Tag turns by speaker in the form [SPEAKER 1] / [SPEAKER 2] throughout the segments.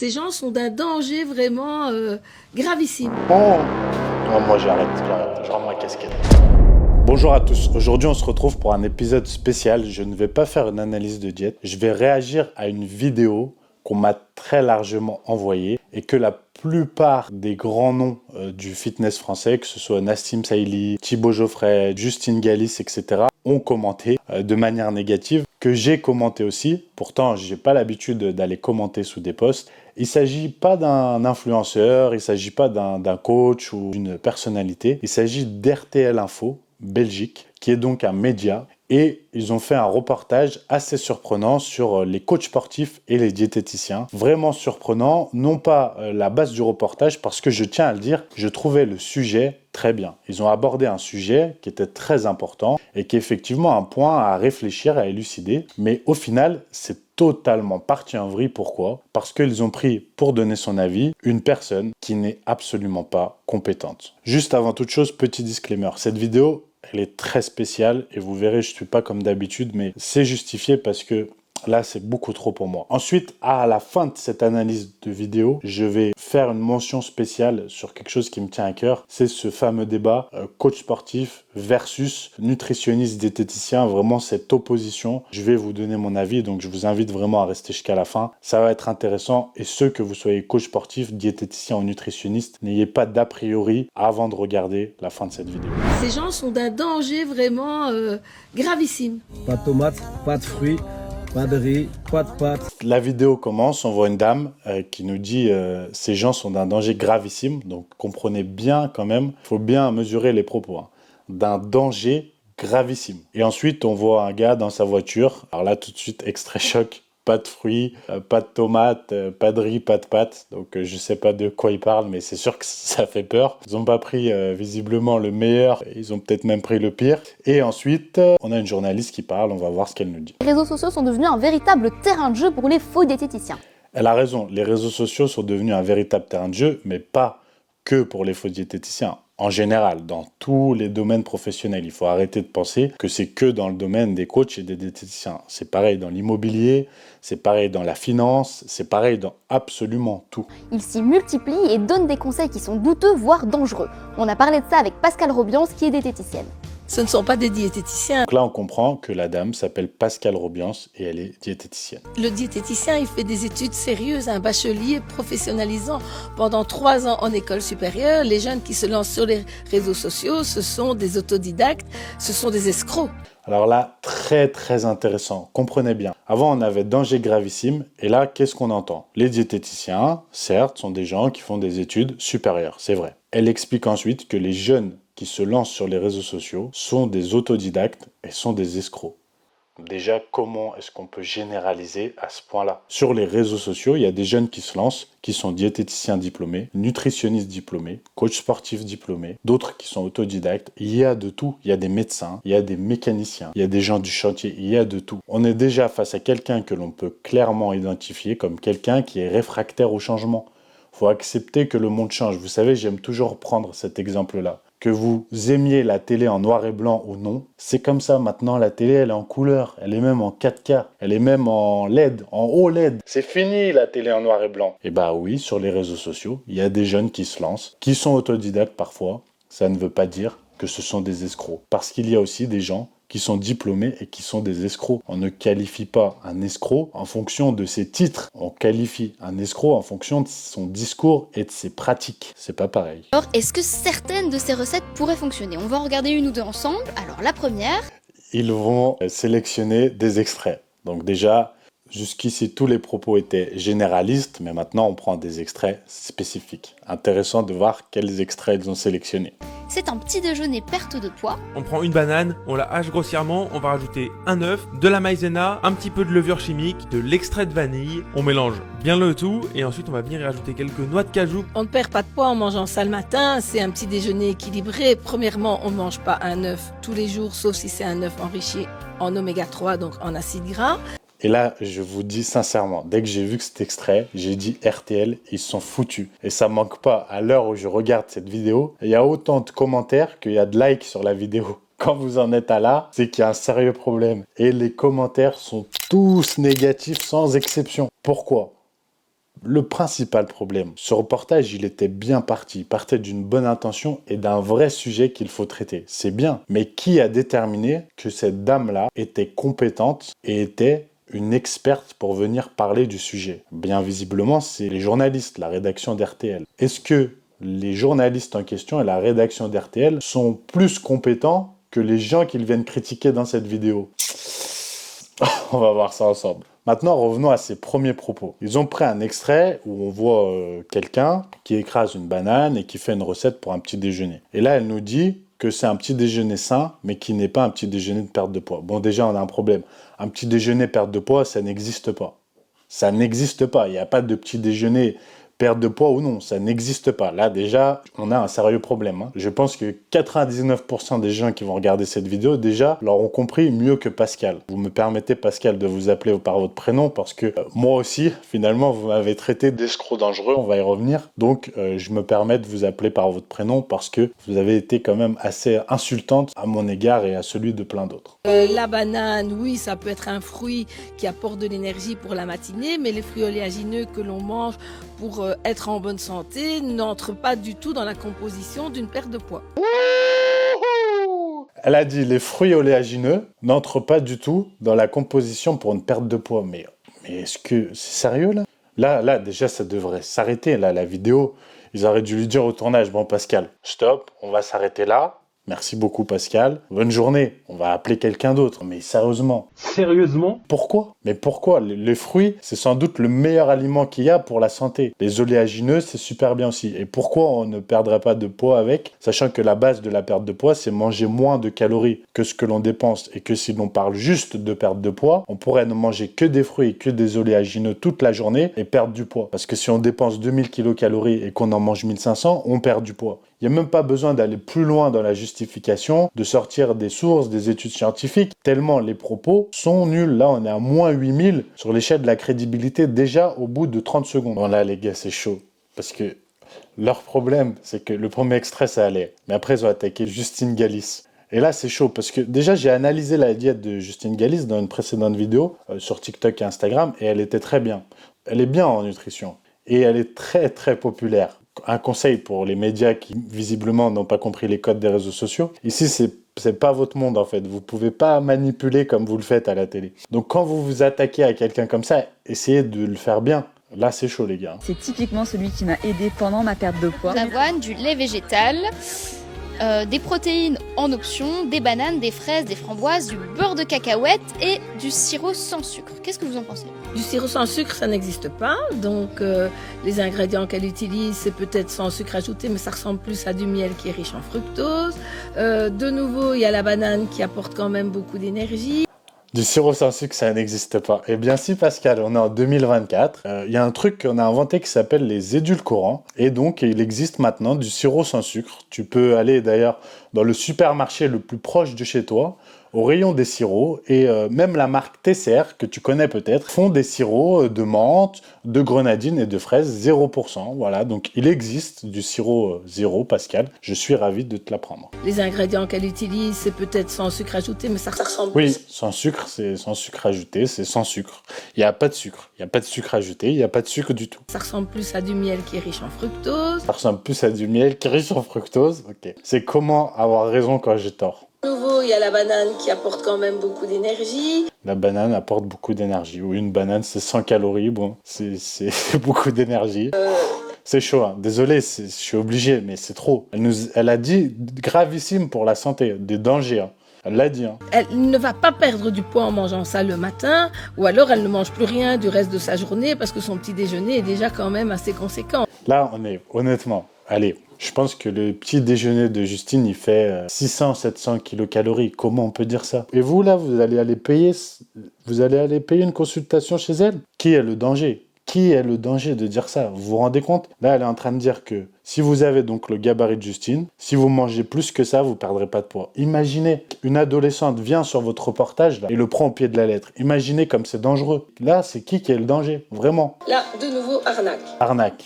[SPEAKER 1] Ces gens sont d'un danger vraiment gravissime.
[SPEAKER 2] Oh non, moi j'arrête, je rends ma casquette. Bonjour à tous, aujourd'hui on se retrouve pour un épisode spécial. Je ne vais pas faire une analyse de diète, je vais réagir à une vidéo qu'on m'a très largement envoyée et que la plupart des grands noms du fitness français, que ce soit Nassim Saïli, Thibaut Geoffrey, Justine Galis, etc., ont commenté de manière négative, que j'ai commenté aussi. Pourtant, je n'ai pas l'habitude d'aller commenter sous des posts. Il ne s'agit pas d'un influenceur, il ne s'agit pas d'un coach ou d'une personnalité. Il s'agit d'RTL Info, Belgique, qui est donc un média. Et ils ont fait un reportage assez surprenant sur les coachs sportifs et les diététiciens. Vraiment surprenant, non pas la base du reportage, parce que je tiens à le dire, je trouvais le sujet très bien. Ils ont abordé un sujet qui était très important et qui est effectivement un point à réfléchir, à élucider. Mais au final, c'est totalement parti en vrille. Pourquoi ? Parce qu'ils ont pris, pour donner son avis, une personne qui n'est absolument pas compétente. Juste avant toute chose, petit disclaimer, cette vidéo, elle est très spéciale et vous verrez, je ne suis pas comme d'habitude, mais c'est justifié parce que là, c'est beaucoup trop pour moi. Ensuite, à la fin de cette analyse de vidéo, je vais faire une mention spéciale sur quelque chose qui me tient à cœur. C'est ce fameux débat coach sportif versus nutritionniste diététicien. Vraiment, cette opposition. Je vais vous donner mon avis, donc je vous invite vraiment à rester jusqu'à la fin. Ça va être intéressant. Et ceux que vous soyez coach sportif, diététicien ou nutritionniste, n'ayez pas d'a priori avant de regarder la fin de cette vidéo.
[SPEAKER 1] Ces gens sont d'un danger vraiment gravissime.
[SPEAKER 3] Pas de tomates, pas de fruits. Pas de riz, pas de pâtes.
[SPEAKER 2] La vidéo commence, on voit une dame qui nous dit ces gens sont d'un danger gravissime. Donc comprenez bien quand même, il faut bien mesurer les propos. D'un danger gravissime. Et ensuite, on voit un gars dans sa voiture. Alors là, tout de suite, extrait choc. Pas de fruits, pas de tomates, pas de riz, pas de pâtes. Donc je sais pas de quoi ils parlent, mais c'est sûr que ça fait peur. Ils n'ont pas pris visiblement le meilleur, ils ont peut-être même pris le pire. Et ensuite, on a une journaliste qui parle, on va voir ce qu'elle nous dit.
[SPEAKER 4] Les réseaux sociaux sont devenus un véritable terrain de jeu pour les faux diététiciens.
[SPEAKER 2] Elle a raison, les réseaux sociaux sont devenus un véritable terrain de jeu, mais pas que pour les faux diététiciens. En général, dans tous les domaines professionnels, il faut arrêter de penser que c'est que dans le domaine des coachs et des diététiciens. C'est pareil dans l'immobilier, c'est pareil dans la finance, c'est pareil dans absolument tout.
[SPEAKER 4] Ils s'y multiplient et donnent des conseils qui sont douteux, voire dangereux. On a parlé de ça avec Pascale Robiance, qui est diététicienne.
[SPEAKER 1] Ce ne sont pas des diététiciens.
[SPEAKER 2] Donc là, on comprend que la dame s'appelle Pascale Robiance et elle est diététicienne.
[SPEAKER 1] Le diététicien, il fait des études sérieuses, un bachelier professionnalisant pendant 3 ans en école supérieure. Les jeunes qui se lancent sur les réseaux sociaux, ce sont des autodidactes, ce sont des escrocs.
[SPEAKER 2] Alors là, très intéressant. Comprenez bien. Avant, on avait danger gravissime. Et là, qu'est-ce qu'on entend ? Les diététiciens, certes, sont des gens qui font des études supérieures. C'est vrai. Elle explique ensuite que les jeunes qui se lancent sur les réseaux sociaux sont des autodidactes et sont des escrocs. Déjà, comment est-ce qu'on peut généraliser à ce point-là ? Sur les réseaux sociaux, il y a des jeunes qui se lancent, qui sont diététiciens diplômés, nutritionnistes diplômés, coachs sportifs diplômés, d'autres qui sont autodidactes. Il y a de tout. Il y a des médecins, il y a des mécaniciens, il y a des gens du chantier, il y a de tout. On est déjà face à quelqu'un que l'on peut clairement identifier comme quelqu'un qui est réfractaire au changement. Il faut accepter que le monde change. Vous savez, j'aime toujours prendre cet exemple-là. Que vous aimiez la télé en noir et blanc ou non, c'est comme ça maintenant, la télé elle est en couleur, elle est même en 4K, elle est même en LED, en OLED. C'est fini la télé en noir et blanc. Et bah oui, sur les réseaux sociaux, il y a des jeunes qui se lancent, qui sont autodidactes parfois, ça ne veut pas dire que ce sont des escrocs. Parce qu'il y a aussi des gens qui sont diplômés et qui sont des escrocs. On ne qualifie pas un escroc en fonction de ses titres. On qualifie un escroc en fonction de son discours et de ses pratiques. C'est pas pareil.
[SPEAKER 4] Alors, est-ce que certaines de ces recettes pourraient fonctionner ? On va en regarder une ou deux ensemble. Alors, la première...
[SPEAKER 2] Ils vont sélectionner des extraits. Donc déjà, jusqu'ici, tous les propos étaient généralistes, mais maintenant, on prend des extraits spécifiques. Intéressant de voir quels extraits ils ont sélectionnés.
[SPEAKER 4] C'est un petit déjeuner perte de poids.
[SPEAKER 5] On prend une banane, on la hache grossièrement, on va rajouter un œuf, de la maïzena, un petit peu de levure chimique, de l'extrait de vanille. On mélange bien le tout et ensuite on va venir y rajouter quelques noix de cajou.
[SPEAKER 1] On ne perd pas de poids en mangeant ça le matin. C'est un petit déjeuner équilibré. Premièrement, on ne mange pas un œuf tous les jours, sauf si c'est un œuf enrichi en oméga 3, donc en acides gras.
[SPEAKER 2] Et là, je vous dis sincèrement, dès que j'ai vu cet extrait, j'ai dit RTL, ils sont foutus. Et ça manque pas, à l'heure où je regarde cette vidéo, il y a autant de commentaires qu'il y a de likes sur la vidéo. Quand vous en êtes à là, c'est qu'il y a un sérieux problème. Et les commentaires sont tous négatifs sans exception. Pourquoi ? Le principal problème, ce reportage, il était bien parti. Il partait d'une bonne intention et d'un vrai sujet qu'il faut traiter. C'est bien. Mais qui a déterminé que cette dame-là était compétente et était une experte pour venir parler du sujet? Bien visiblement, c'est les journalistes, la rédaction d'RTL. Est-ce que les journalistes en question et la rédaction d'RTL sont plus compétents que les gens qu'ils viennent critiquer dans cette vidéo? On va voir ça ensemble. Maintenant, revenons à ses premiers propos. Ils ont pris un extrait où on voit quelqu'un qui écrase une banane et qui fait une recette pour un petit déjeuner. Et là, elle nous dit que c'est un petit déjeuner sain, mais qui n'est pas un petit déjeuner de perte de poids. Bon, déjà, on a un problème. Un petit déjeuner perte de poids, ça n'existe pas. Ça n'existe pas. Il n'y a pas de petit déjeuner perte de poids ou non, ça n'existe pas. Là, déjà, on a un sérieux problème. Je pense que 99% des gens qui vont regarder cette vidéo, déjà, l'auront compris mieux que Pascal. Vous me permettez, Pascal, de vous appeler par votre prénom parce que moi aussi, finalement, vous m'avez traité d'escroc dangereux, on va y revenir. Donc, je me permets de vous appeler par votre prénom parce que vous avez été quand même assez insultante à mon égard et à celui de plein d'autres.
[SPEAKER 1] La banane, oui, ça peut être un fruit qui apporte de l'énergie pour la matinée, mais les fruits oléagineux que l'on mange pour être en bonne santé n'entrent pas du tout dans la composition d'une perte de poids.
[SPEAKER 2] Elle a dit les fruits oléagineux n'entrent pas du tout dans la composition pour une perte de poids. Mais est-ce que c'est sérieux là? Là, déjà, ça devrait s'arrêter. Là, la vidéo, ils auraient dû lui dire au tournage, bon Pascal, stop, on va s'arrêter là. Merci beaucoup Pascal. Bonne journée. On va appeler quelqu'un d'autre. Mais sérieusement.
[SPEAKER 3] Sérieusement?
[SPEAKER 2] Pourquoi? Mais pourquoi? Les fruits, c'est sans doute le meilleur aliment qu'il y a pour la santé. Les oléagineux, c'est super bien aussi. Et pourquoi on ne perdrait pas de poids avec, sachant que la base de la perte de poids, c'est manger moins de calories que ce que l'on dépense. Et que si l'on parle juste de perte de poids, on pourrait ne manger que des fruits et que des oléagineux toute la journée et perdre du poids. Parce que si on dépense 2000 kilocalories et qu'on en mange 1500, on perd du poids. Il n'y a même pas besoin d'aller plus loin dans la justification, de sortir des sources, des études scientifiques, tellement les propos sont nuls. Là, on est à moins 8000 sur l'échelle de la crédibilité déjà au bout de 30 secondes. Bon là, les gars, c'est chaud. Parce que leur problème, c'est que le premier extrait, ça allait. Mais après, ils ont attaqué Justine Galis. Et là, c'est chaud parce que déjà, j'ai analysé la diète de Justine Galis dans une précédente vidéo sur TikTok et Instagram et elle était très bien. Elle est bien en nutrition et elle est très, très populaire. Un conseil pour les médias qui, visiblement, n'ont pas compris les codes des réseaux sociaux. Ici, c'est pas votre monde, en fait. Vous pouvez pas manipuler comme vous le faites à la télé. Donc, quand vous vous attaquez à quelqu'un comme ça, essayez de le faire bien. Là, c'est chaud, les gars.
[SPEAKER 6] C'est typiquement celui qui m'a aidé pendant ma perte de poids.
[SPEAKER 4] De l'avoine, du lait végétal, des protéines en option, des bananes, des fraises, des framboises, du beurre de cacahuète et du sirop sans sucre. Qu'est-ce que vous en pensez?
[SPEAKER 1] Du sirop sans sucre, ça n'existe pas. Donc, les ingrédients qu'elle utilise, c'est peut-être sans sucre ajouté, mais ça ressemble plus à du miel qui est riche en fructose. De nouveau, il y a la banane qui apporte quand même beaucoup d'énergie.
[SPEAKER 2] Du sirop sans sucre, ça n'existe pas. Eh bien si Pascal, on est en 2024, il y a un truc qu'on a inventé qui s'appelle les édulcorants. Et donc, il existe maintenant du sirop sans sucre. Tu peux aller d'ailleurs dans le supermarché le plus proche de chez toi, au rayon des sirops, et même la marque TCR, que tu connais peut-être, font des sirops de menthe, de grenadine et de fraises 0%. Voilà, donc il existe du sirop zéro, Pascal. Je suis ravi de te l'apprendre.
[SPEAKER 1] Les ingrédients qu'elle utilise, c'est peut-être sans sucre ajouté, mais ça ressemble
[SPEAKER 2] Oui, sans sucre, c'est sans sucre ajouté, c'est sans sucre. Il n'y a pas de sucre. Il n'y a pas de sucre ajouté, il n'y a pas de sucre du tout.
[SPEAKER 1] Ça ressemble plus à du miel qui est riche en fructose.
[SPEAKER 2] Ça ressemble plus à du miel qui est riche en fructose. Ok. C'est comment avoir raison quand j'ai tort.
[SPEAKER 1] De nouveau, il y a la banane qui apporte quand même beaucoup d'énergie.
[SPEAKER 2] La banane apporte beaucoup d'énergie. Oui, une banane, c'est 100 calories. Bon, c'est beaucoup d'énergie. C'est chaud, hein. Désolé, je suis obligé, mais c'est trop. Elle a dit gravissime pour la santé, des dangers. Hein. Elle l'a dit. Hein.
[SPEAKER 1] Elle ne va pas perdre du poids en mangeant ça le matin, ou alors elle ne mange plus rien du reste de sa journée parce que son petit déjeuner est déjà quand même assez conséquent.
[SPEAKER 2] Là, on est, honnêtement, allez, je pense que le petit déjeuner de Justine, il fait 600-700 kilocalories. Comment on peut dire ça? Et vous, là, vous allez aller payer une consultation chez elle? Qui est le danger? Qui est le danger de dire ça? Vous vous rendez compte? Là, elle est en train de dire que si vous avez donc le gabarit de Justine, si vous mangez plus que ça, vous ne perdrez pas de poids. Imaginez, une adolescente vient sur votre reportage là, et le prend au pied de la lettre. Imaginez comme c'est dangereux. Là, c'est qui est le danger? Vraiment.
[SPEAKER 1] Là, de nouveau, arnaque.
[SPEAKER 2] Arnaque.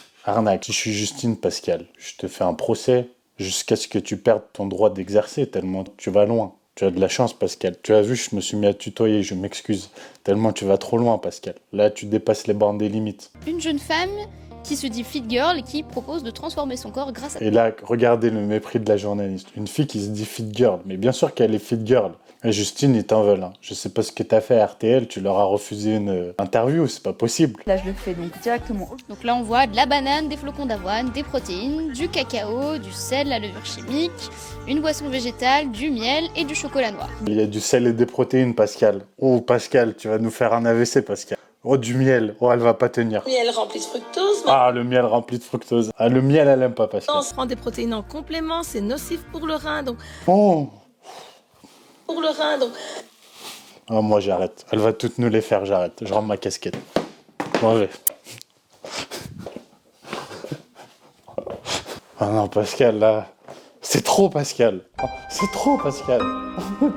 [SPEAKER 2] Si je suis Justine Pascal, je te fais un procès jusqu'à ce que tu perdes ton droit d'exercer tellement tu vas loin. Tu as de la chance, Pascal. Tu as vu, je me suis mis à tutoyer, je m'excuse. Tellement tu vas trop loin, Pascal. Là, tu dépasses les bornes des limites.
[SPEAKER 4] Une jeune femme qui se dit fit girl et qui propose de transformer son corps grâce à...
[SPEAKER 2] Et là, regardez le mépris de la journaliste. Une fille qui se dit fit girl. Mais bien sûr qu'elle est fit girl. Et Justine, ils t'en veulent. Hein. Je sais pas ce que t'as fait à RTL, tu leur as refusé une interview, c'est pas possible.
[SPEAKER 6] Là, je le fais donc directement.
[SPEAKER 4] Donc là, on voit de la banane, des flocons d'avoine, des protéines, du cacao, du sel, la levure chimique, une boisson végétale, du miel et du chocolat noir.
[SPEAKER 2] Il y a du sel et des protéines, Pascal. Oh, Pascal, tu vas nous faire un AVC, Pascal. Oh, du miel. Oh, elle va pas tenir.
[SPEAKER 1] Miel rempli de fructose.
[SPEAKER 2] Ah, le miel rempli de fructose. Ah, le miel, elle aime pas, Pascal.
[SPEAKER 1] On prend des protéines en complément, c'est nocif pour le rein, donc...
[SPEAKER 2] Oh.
[SPEAKER 1] Pour le rein, donc...
[SPEAKER 2] Oh, moi, j'arrête. Elle va toutes nous les faire, j'arrête. Je rends ma casquette. Mauvais. Ah non, Pascal, là... C'est trop, Pascal. C'est trop, Pascal.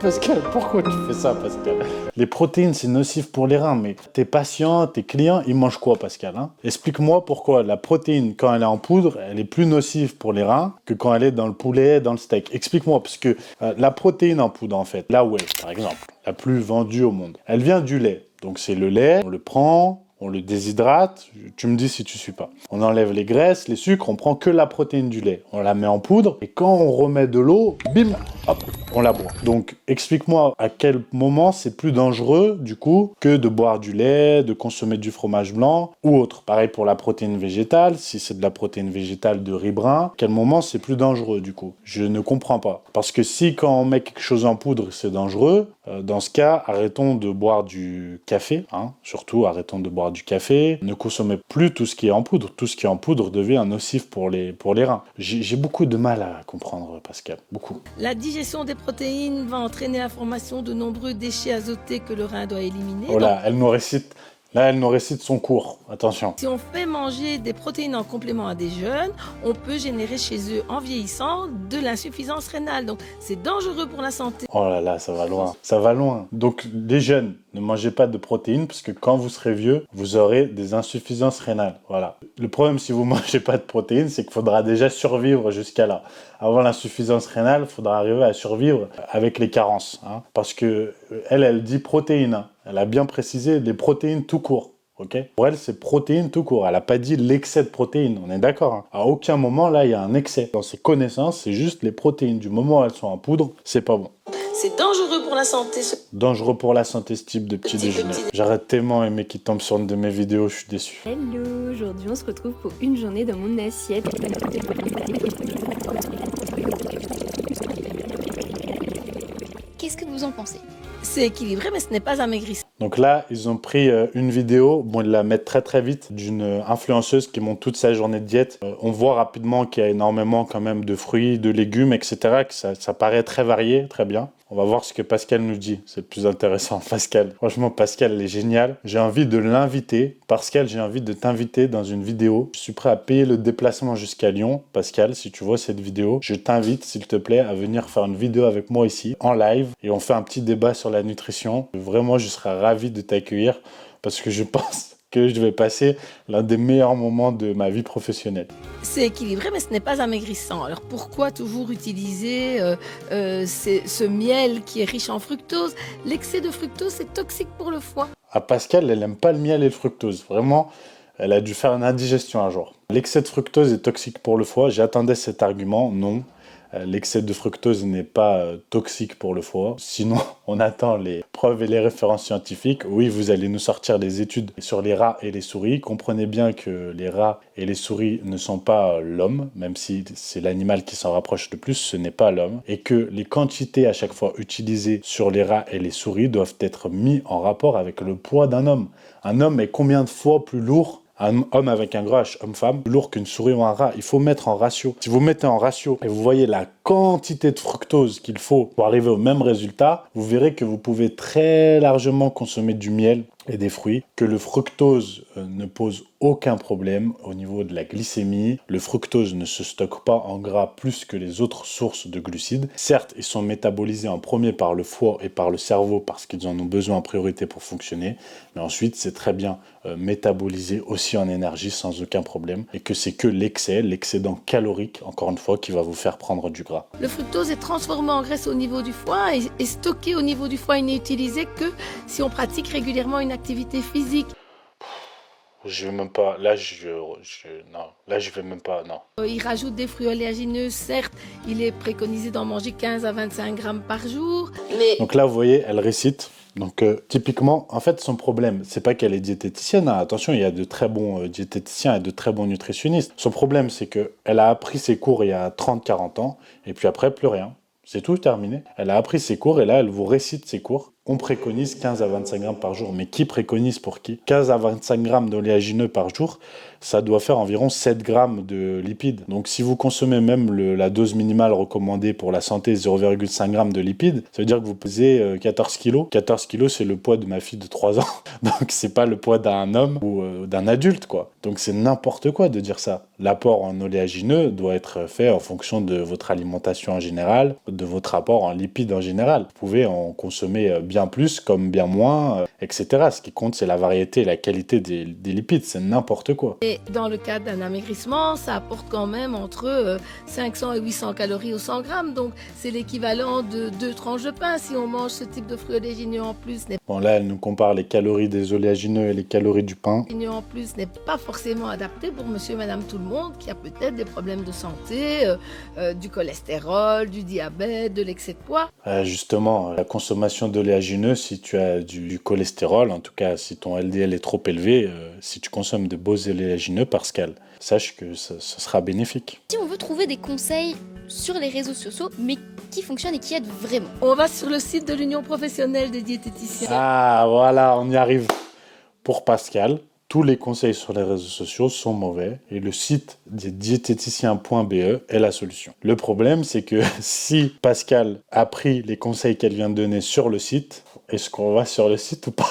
[SPEAKER 2] Pascal, pourquoi tu fais ça, Pascal? Les protéines, c'est nocif pour les reins, mais tes patients, tes clients, ils mangent quoi, Pascal, hein? Explique-moi pourquoi la protéine, quand elle est en poudre, elle est plus nocive pour les reins que quand elle est dans le poulet, dans le steak. Explique-moi, parce que la protéine en poudre, en fait, la whey, par exemple, la plus vendue au monde, elle vient du lait. Donc c'est le lait, on le prend... On le déshydrate, tu me dis si tu suis pas. On enlève les graisses, les sucres, on prend que la protéine du lait. On la met en poudre et quand on remet de l'eau, bim, hop, on la boit. Donc explique-moi à quel moment c'est plus dangereux du coup que de boire du lait, de consommer du fromage blanc ou autre. Pareil pour la protéine végétale, si c'est de la protéine végétale de riz brun, à quel moment c'est plus dangereux du coup? Je ne comprends pas. Parce que si quand on met quelque chose en poudre c'est dangereux, dans ce cas, arrêtons de boire du café, hein, surtout arrêtons de boire du café, ne consommez plus tout ce qui est en poudre. Tout ce qui est en poudre devient nocif pour les reins. J'ai beaucoup de mal à comprendre, Pascal, beaucoup.
[SPEAKER 1] La digestion des protéines va entraîner la formation de nombreux déchets azotés que le rein doit éliminer.
[SPEAKER 2] Oh là, elle nous récite... Là, elle nous récite son cours. Attention.
[SPEAKER 1] Si on fait manger des protéines en complément à des jeunes, on peut générer chez eux, en vieillissant, de l'insuffisance rénale. Donc, c'est dangereux pour la santé.
[SPEAKER 2] Oh là là, ça va loin. Ça va loin. Donc, les jeunes, ne mangez pas de protéines parce que quand vous serez vieux, vous aurez des insuffisances rénales. Voilà. Le problème, si vous ne mangez pas de protéines, c'est qu'il faudra déjà survivre jusqu'à là. Avant l'insuffisance rénale, il faudra arriver à survivre avec les carences. Hein, parce que elle dit protéines. Hein. Elle a bien précisé les protéines tout court. Okay, pour elle, c'est protéines tout court. Elle n'a pas dit l'excès de protéines. On est d'accord. Hein. À aucun moment, là, il y a un excès. Dans ses connaissances, c'est juste les protéines. Du moment où elles sont en poudre, c'est pas bon.
[SPEAKER 1] C'est dangereux pour la santé.
[SPEAKER 2] Dangereux pour la santé, ce type de petit déjeuner. J'arrête tellement aimer qu'il tombe sur une de mes vidéos, je suis déçu.
[SPEAKER 7] Hello, aujourd'hui on se retrouve pour une journée dans mon assiette.
[SPEAKER 4] Qu'est-ce que vous en pensez?
[SPEAKER 1] C'est équilibré, mais ce n'est pas amaigrissant.
[SPEAKER 2] Donc là, ils ont pris une vidéo, bon, ils la mettent très très vite, d'une influenceuse qui montre toute sa journée de diète. On voit rapidement qu'il y a énormément quand même de fruits, de légumes, etc. Que ça paraît très varié, très bien. On va voir ce que Pascal nous dit, c'est le plus intéressant. Pascal, franchement, Pascal, elle est géniale. J'ai envie de l'inviter. Pascal, j'ai envie de t'inviter dans une vidéo. Je suis prêt à payer le déplacement jusqu'à Lyon. Pascal, si tu vois cette vidéo, je t'invite, s'il te plaît, à venir faire une vidéo avec moi ici, en live. Et on fait un petit débat sur la nutrition. Vraiment, je serais ravi de t'accueillir parce que je pense que je vais passer l'un des meilleurs moments de ma vie professionnelle.
[SPEAKER 1] C'est équilibré, mais ce n'est pas amaigrissant. Alors pourquoi toujours utiliser ce miel qui est riche en fructose? L'excès de fructose, c'est toxique pour le foie.
[SPEAKER 2] À Pascal, elle n'aime pas le miel et le fructose. Vraiment, elle a dû faire une indigestion un jour. L'excès de fructose est toxique pour le foie. J'attendais cet argument, non. L'excès de fructose n'est pas toxique pour le foie. Sinon, on attend les preuves et les références scientifiques. Oui, vous allez nous sortir des études sur les rats et les souris. Comprenez bien que les rats et les souris ne sont pas l'homme, même si c'est l'animal qui s'en rapproche le plus, ce n'est pas l'homme. Et que les quantités à chaque fois utilisées sur les rats et les souris doivent être mis en rapport avec le poids d'un homme. Un homme est combien de fois plus lourd? Un homme avec un gros H, homme-femme, plus lourd qu'une souris ou un rat. Il faut mettre en ratio. Si vous mettez en ratio et vous voyez la quantité de fructose qu'il faut pour arriver au même résultat, vous verrez que vous pouvez très largement consommer du miel et des fruits, que le fructose ne pose aucun problème au niveau de la glycémie. Le fructose ne se stocke pas en gras plus que les autres sources de glucides. Certes, ils sont métabolisés en premier par le foie et par le cerveau parce qu'ils en ont besoin en priorité pour fonctionner, mais ensuite c'est très bien métabolisé aussi en énergie sans aucun problème, et que c'est que l'excédent calorique, encore une fois, qui va vous faire prendre du gras.
[SPEAKER 1] Le fructose est transformé en graisse au niveau du foie et stocké au niveau du foie. Il n'est utilisé que si on pratique régulièrement une activité physique.
[SPEAKER 2] Je vais même pas, là je vais même pas, non.
[SPEAKER 1] Il rajoute des fruits oléagineux, certes, il est préconisé d'en manger 15 à 25 grammes par jour, mais...
[SPEAKER 2] Donc là, vous voyez, elle récite. Donc typiquement, en fait, son problème, c'est pas qu'elle est diététicienne, hein. Attention, il y a de très bons diététiciens et de très bons nutritionnistes. Son problème, c'est qu'elle a appris ses cours il y a 30-40 ans, et puis après, plus rien. C'est tout terminé. Elle a appris ses cours, et là, elle vous récite ses cours. On préconise 15 à 25 grammes par jour. Mais qui préconise pour qui ? 15 à 25 grammes d'oléagineux par jour, ça doit faire environ 7 grammes de lipides. Donc si vous consommez même la dose minimale recommandée pour la santé, 0,5 grammes de lipides, ça veut dire que vous pesez 14 kilos. 14 kilos, c'est le poids de ma fille de 3 ans. Donc c'est pas le poids d'un homme ou d'un adulte, quoi. Donc c'est n'importe quoi de dire ça. L'apport en oléagineux doit être fait en fonction de votre alimentation en général, de votre apport en lipides en général. Vous pouvez en consommer bien plus comme bien moins, etc. Ce qui compte, c'est la variété et la qualité des lipides. C'est n'importe quoi.
[SPEAKER 1] Et dans le cadre d'un amaigrissement, ça apporte quand même entre 500 et 800 calories au 100 grammes. Donc c'est l'équivalent de 2 tranches de pain si on mange ce type de fruits oléagineux en plus.
[SPEAKER 2] Bon, là, elle nous compare les calories des oléagineux et les calories du pain.
[SPEAKER 1] En plus n'est pas forcément adapté pour monsieur et madame tout le monde qui a peut-être des problèmes de santé, du cholestérol, du diabète, de l'excès de poids.
[SPEAKER 2] Justement, la consommation d'oléagineux, si tu as du cholestérol, en tout cas si ton LDL est trop élevé, si tu consommes de beaux oléagineux, Pascal, sache que ce sera bénéfique.
[SPEAKER 4] Si on veut trouver des conseils sur les réseaux sociaux, mais qui fonctionnent et qui aident vraiment,
[SPEAKER 1] on va sur le site de l'Union professionnelle des diététiciens.
[SPEAKER 2] Ah, voilà, on y arrive. Pour Pascal, tous les conseils sur les réseaux sociaux sont mauvais et le site des diététiciens.be est la solution. Le problème, c'est que si Pascal a pris les conseils qu'elle vient de donner sur le site, est-ce qu'on va sur le site ou pas ?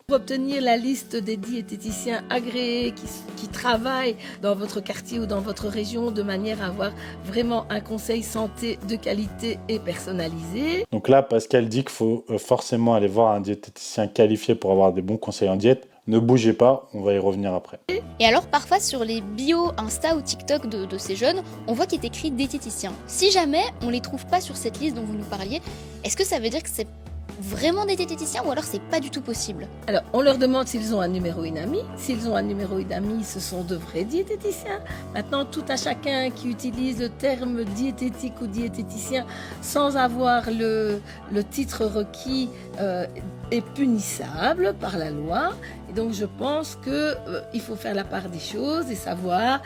[SPEAKER 1] Pour obtenir la liste des diététiciens agréés qui travaillent dans votre quartier ou dans votre région de manière à avoir vraiment un conseil santé de qualité et personnalisé.
[SPEAKER 2] Donc là, Pascal dit qu'il faut forcément aller voir un diététicien qualifié pour avoir des bons conseils en diète. Ne bougez pas, on va y revenir après.
[SPEAKER 4] Et alors parfois sur les bios Insta ou TikTok de ces jeunes, on voit qu'il est écrit diététicien. Si jamais on les trouve pas sur cette liste dont vous nous parliez, est-ce que ça veut dire que c'est vraiment des diététiciens ou alors c'est pas du tout possible?
[SPEAKER 1] Alors, on leur demande s'ils ont un numéro INAMI. S'ils ont un numéro INAMI, ce sont de vrais diététiciens. Maintenant, tout à chacun qui utilise le terme diététique ou diététicien sans avoir le titre requis est punissable par la loi. Et donc, je pense qu'il faut faire la part des choses et savoir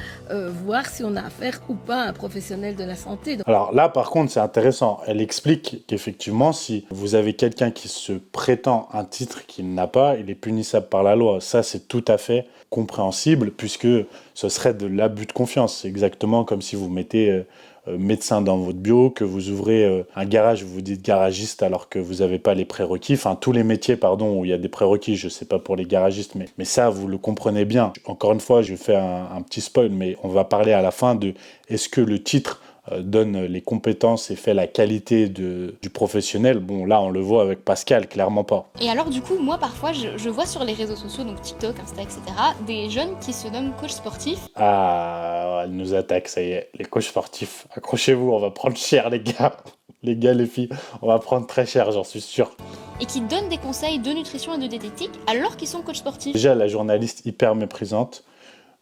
[SPEAKER 1] voir si on a affaire ou pas à un professionnel de la santé. Donc...
[SPEAKER 2] Alors là, par contre, c'est intéressant. Elle explique qu'effectivement, si vous avez quelqu'un qui se prétend un titre qu'il n'a pas, il est punissable par la loi. Ça, c'est tout à fait compréhensible puisque ce serait de l'abus de confiance. C'est exactement comme si vous mettez... médecin dans votre bio, que vous ouvrez un garage, vous vous dites garagiste alors que vous n'avez pas les prérequis, enfin tous les métiers où il y a des prérequis, je ne sais pas pour les garagistes, mais ça vous le comprenez bien. Encore une fois, je fais un petit spoil, mais on va parler à la fin de est-ce que le titre donne les compétences et fait la qualité du professionnel. Bon, là, on le voit avec Pascal, clairement pas.
[SPEAKER 4] Et alors, du coup, moi, parfois, je vois sur les réseaux sociaux, donc TikTok, Insta, etc., des jeunes qui se nomment coach sportifs.
[SPEAKER 2] Ah, elle nous attaque, ça y est. Les coachs sportifs, accrochez-vous, on va prendre cher, les gars. Les gars, les filles, on va prendre très cher, j'en suis sûr.
[SPEAKER 4] Et qui donnent des conseils de nutrition et de diététique alors qu'ils sont coachs sportifs.
[SPEAKER 2] Déjà, la journaliste hyper méprisante.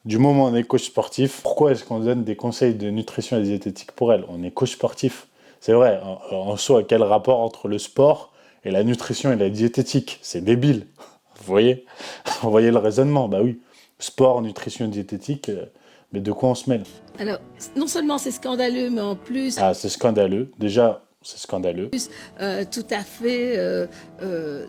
[SPEAKER 2] Du moment où on est coach sportif, pourquoi est-ce qu'on donne des conseils de nutrition et de diététique pour elle ? On est coach sportif. C'est vrai, en soi, quel rapport entre le sport et la nutrition et la diététique ? C'est débile. Vous voyez ? Vous voyez le raisonnement ? Bah oui. Sport, nutrition, diététique, mais de quoi on se mêle ?
[SPEAKER 1] Alors, non seulement c'est scandaleux, mais en plus...
[SPEAKER 2] Ah, c'est scandaleux. Déjà, c'est scandaleux.
[SPEAKER 1] Tout à fait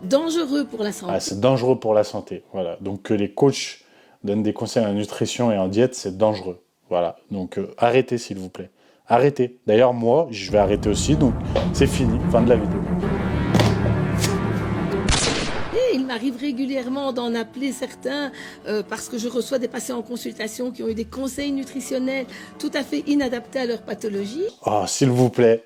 [SPEAKER 1] dangereux pour la santé.
[SPEAKER 2] Ah, c'est dangereux pour la santé. Voilà. Donc que les coachs donnent des conseils en nutrition et en diète, c'est dangereux. Voilà. Donc arrêtez s'il vous plaît. Arrêtez. D'ailleurs, moi, je vais arrêter aussi. Donc c'est fini. Fin de la vidéo.
[SPEAKER 1] Et il m'arrive régulièrement d'en appeler certains parce que je reçois des patients en consultation qui ont eu des conseils nutritionnels tout à fait inadaptés à leur pathologie.
[SPEAKER 2] Oh, s'il vous plaît,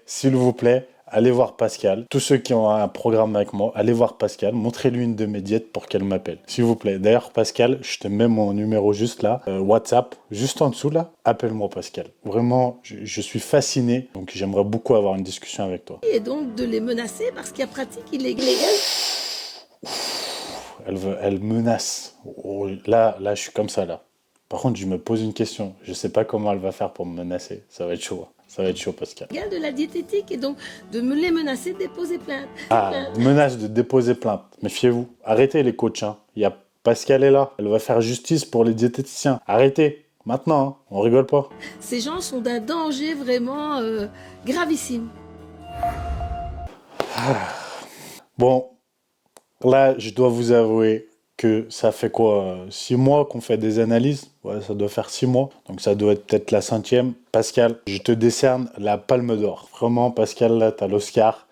[SPEAKER 2] allez voir Pascal. Tous ceux qui ont un programme avec moi, allez voir Pascal. Montrez-lui une de mes diètes pour qu'elle m'appelle. S'il vous plaît. D'ailleurs, Pascal, je te mets mon numéro juste là. WhatsApp, juste en dessous là. Appelle-moi Pascal. Vraiment, je suis fasciné. Donc, j'aimerais beaucoup avoir une discussion avec toi.
[SPEAKER 1] Et donc de les menacer parce qu'il y a pratique illégale.
[SPEAKER 2] Elle menace. Oh, là, je suis comme ça là. Par contre, je me pose une question. Je sais pas comment elle va faire pour me menacer. Ça va être chaud. Ça va être chaud, Pascal.
[SPEAKER 1] Il y a de la diététique et donc de me les menacer de déposer plainte.
[SPEAKER 2] Menace de déposer plainte. Méfiez-vous. Arrêtez les coachs. Hein. Pascal est là. Elle va faire justice pour les diététiciens. Arrêtez. Maintenant, hein. On rigole pas.
[SPEAKER 1] Ces gens sont d'un danger vraiment gravissime.
[SPEAKER 2] Bon, là, je dois vous avouer que ça fait quoi 6 mois qu'on fait des analyses. Ouais, ça doit faire 6 mois. Donc ça doit être peut-être la 5e. Pascal, je te décerne la Palme d'Or. Vraiment, Pascal, là, t'as l'Oscar.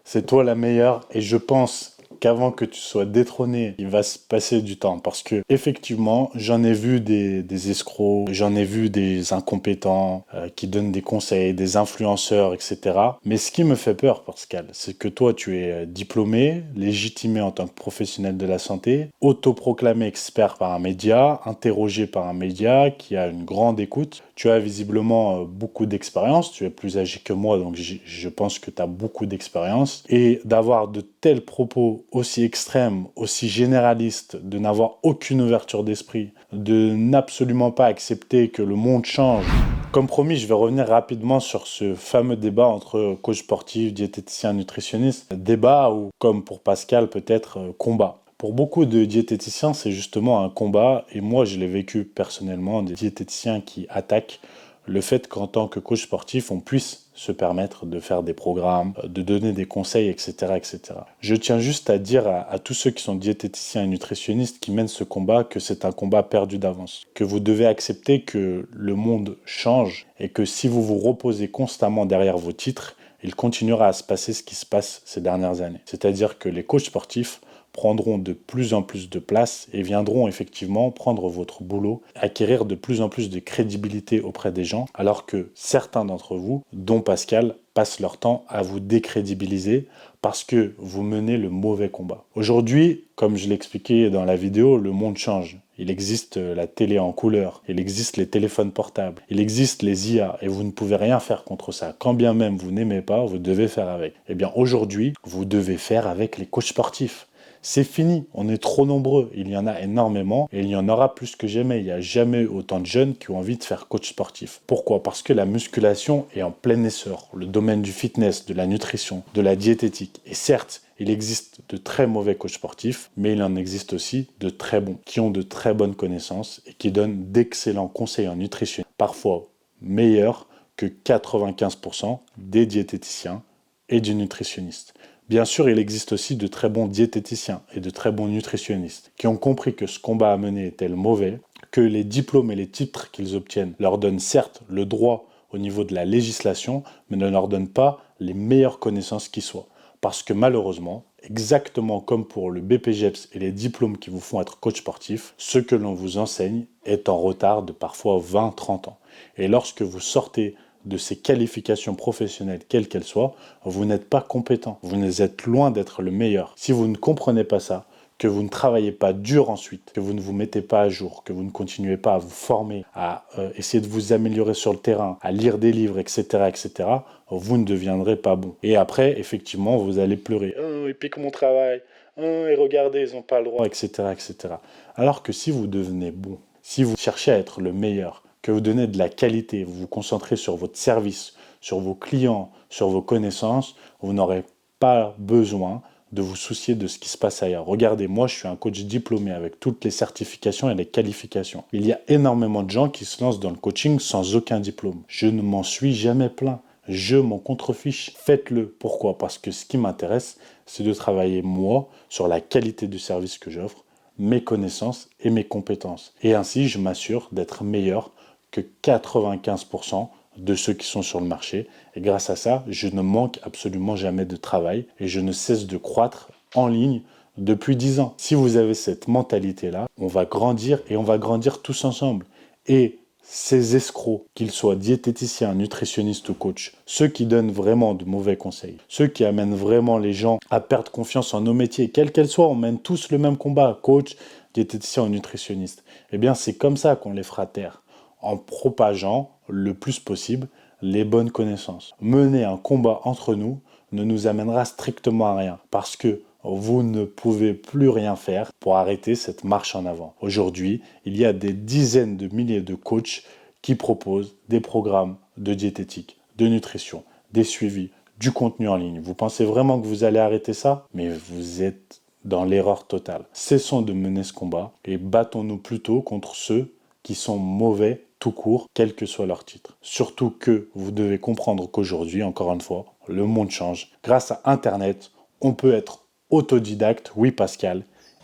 [SPEAKER 2] C'est toi la meilleure. Et je pense qu'avant que tu sois détrôné, il va se passer du temps. Parce que, effectivement, j'en ai vu des escrocs, j'en ai vu des incompétents qui donnent des conseils, des influenceurs, etc. Mais ce qui me fait peur, Pascal, c'est que toi, tu es diplômé, légitimé en tant que professionnel de la santé, autoproclamé expert par un média, interrogé par un média qui a une grande écoute. Tu as visiblement beaucoup d'expérience, tu es plus âgé que moi, donc je pense que tu as beaucoup d'expérience. Et d'avoir de tels propos aussi extrêmes, aussi généralistes, de n'avoir aucune ouverture d'esprit, de n'absolument pas accepter que le monde change. Comme promis, je vais revenir rapidement sur ce fameux débat entre coach sportif, diététicien, nutritionniste. Débat ou, comme pour Pascal, peut-être combat. Pour beaucoup de diététiciens, c'est justement un combat, et moi je l'ai vécu personnellement, des diététiciens qui attaquent le fait qu'en tant que coach sportif, on puisse se permettre de faire des programmes, de donner des conseils, etc. etc. Je tiens juste à dire à tous ceux qui sont diététiciens et nutritionnistes qui mènent ce combat que c'est un combat perdu d'avance, que vous devez accepter que le monde change et que si vous vous reposez constamment derrière vos titres, il continuera à se passer ce qui se passe ces dernières années. C'est-à-dire que les coachs sportifs prendront de plus en plus de place et viendront effectivement prendre votre boulot, acquérir de plus en plus de crédibilité auprès des gens, alors que certains d'entre vous, dont Pascal, passent leur temps à vous décrédibiliser parce que vous menez le mauvais combat. Aujourd'hui, comme je l'expliquais dans la vidéo, le monde change. Il existe la télé en couleur, il existe les téléphones portables, il existe les IA et vous ne pouvez rien faire contre ça. Quand bien même vous n'aimez pas, vous devez faire avec. Eh bien aujourd'hui, vous devez faire avec les coachs sportifs. C'est fini, on est trop nombreux, il y en a énormément et il y en aura plus que jamais. Il n'y a jamais eu autant de jeunes qui ont envie de faire coach sportif. Pourquoi ? Parce que la musculation est en plein essor. Le domaine du fitness, de la nutrition, de la diététique. Et certes, il existe de très mauvais coachs sportifs, mais il en existe aussi de très bons, qui ont de très bonnes connaissances et qui donnent d'excellents conseils en nutrition, parfois meilleurs que 95% des diététiciens et des nutritionnistes. Bien sûr, il existe aussi de très bons diététiciens et de très bons nutritionnistes qui ont compris que ce combat à mener est tel mauvais, que les diplômes et les titres qu'ils obtiennent leur donnent certes le droit au niveau de la législation, mais ne leur donnent pas les meilleures connaissances qui soient. Parce que malheureusement, exactement comme pour le BPGEPS et les diplômes qui vous font être coach sportif, ce que l'on vous enseigne est en retard de parfois 20-30 ans. Et lorsque vous sortez de ces qualifications professionnelles, quelles qu'elles soient, vous n'êtes pas compétent. Vous êtes loin d'être le meilleur. Si vous ne comprenez pas ça, que vous ne travaillez pas dur ensuite, que vous ne vous mettez pas à jour, que vous ne continuez pas à vous former, à essayer de vous améliorer sur le terrain, à lire des livres, etc., etc., vous ne deviendrez pas bon. Et après, effectivement, vous allez pleurer. « Oh, ils piquent mon travail. Oh, et regardez, ils n'ont pas le droit, etc., etc. » Alors que si vous devenez bon, si vous cherchez à être le meilleur, que vous donnez de la qualité, vous vous concentrez sur votre service, sur vos clients, sur vos connaissances, vous n'aurez pas besoin de vous soucier de ce qui se passe ailleurs. Regardez, moi je suis un coach diplômé avec toutes les certifications et les qualifications. Il y a énormément de gens qui se lancent dans le coaching sans aucun diplôme. Je ne m'en suis jamais plaint. Je m'en contrefiche. Faites-le. Pourquoi ? Parce que ce qui m'intéresse, c'est de travailler moi sur la qualité du service que j'offre, mes connaissances et mes compétences. Et ainsi, je m'assure d'être meilleur que 95% de ceux qui sont sur le marché. Et grâce à ça, je ne manque absolument jamais de travail et je ne cesse de croître en ligne depuis 10 ans. Si vous avez cette mentalité-là, on va grandir et on va grandir tous ensemble. Et ces escrocs, qu'ils soient diététiciens, nutritionnistes ou coachs, ceux qui donnent vraiment de mauvais conseils, ceux qui amènent vraiment les gens à perdre confiance en nos métiers, quels qu'elles soient, on mène tous le même combat, coach, diététicien ou nutritionniste. Eh bien, c'est comme ça qu'on les fera taire, en propageant le plus possible les bonnes connaissances. Mener un combat entre nous ne nous amènera strictement à rien, parce que vous ne pouvez plus rien faire pour arrêter cette marche en avant. Aujourd'hui, il y a des dizaines de milliers de coachs qui proposent des programmes de diététique, de nutrition, des suivis, du contenu en ligne. Vous pensez vraiment que vous allez arrêter ça? Mais vous êtes dans l'erreur totale. Cessons de mener ce combat et battons-nous plutôt contre ceux qui sont mauvais tout court, quel que soit leur titre. Surtout que vous devez comprendre qu'aujourd'hui, encore une fois, le monde change. Grâce à Internet, on peut être autodidacte, oui Pascal,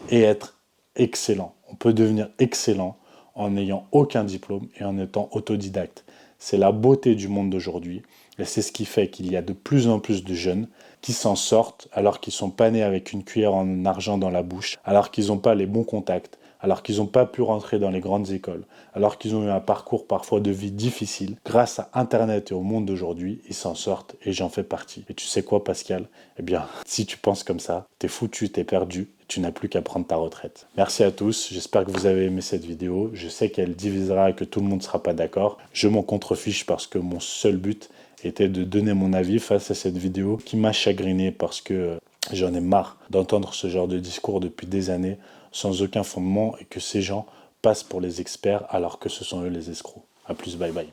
[SPEAKER 2] et être excellent. On peut devenir excellent en n'ayant aucun diplôme et en étant autodidacte. C'est la beauté du monde d'aujourd'hui et c'est ce qui fait qu'il y a de plus en plus de jeunes qui s'en sortent alors qu'ils ne sont pas nés avec une cuillère en argent dans la bouche, alors qu'ils n'ont pas les bons contacts, alors qu'ils n'ont pas pu rentrer dans les grandes écoles, alors qu'ils ont eu un parcours parfois de vie difficile. Grâce à Internet et au monde d'aujourd'hui, ils s'en sortent et j'en fais partie. Et tu sais quoi, Pascal? Eh bien, si tu penses comme ça, t'es foutu, t'es perdu, tu n'as plus qu'à prendre ta retraite. Merci à tous, j'espère que vous avez aimé cette vidéo. Je sais qu'elle divisera et que tout le monde ne sera pas d'accord. Je m'en contrefiche parce que mon seul but était de donner mon avis face à cette vidéo qui m'a chagriné parce que j'en ai marre d'entendre ce genre de discours depuis des années sans aucun fondement et que ces gens passent pour les experts alors que ce sont eux les escrocs. A plus, bye bye.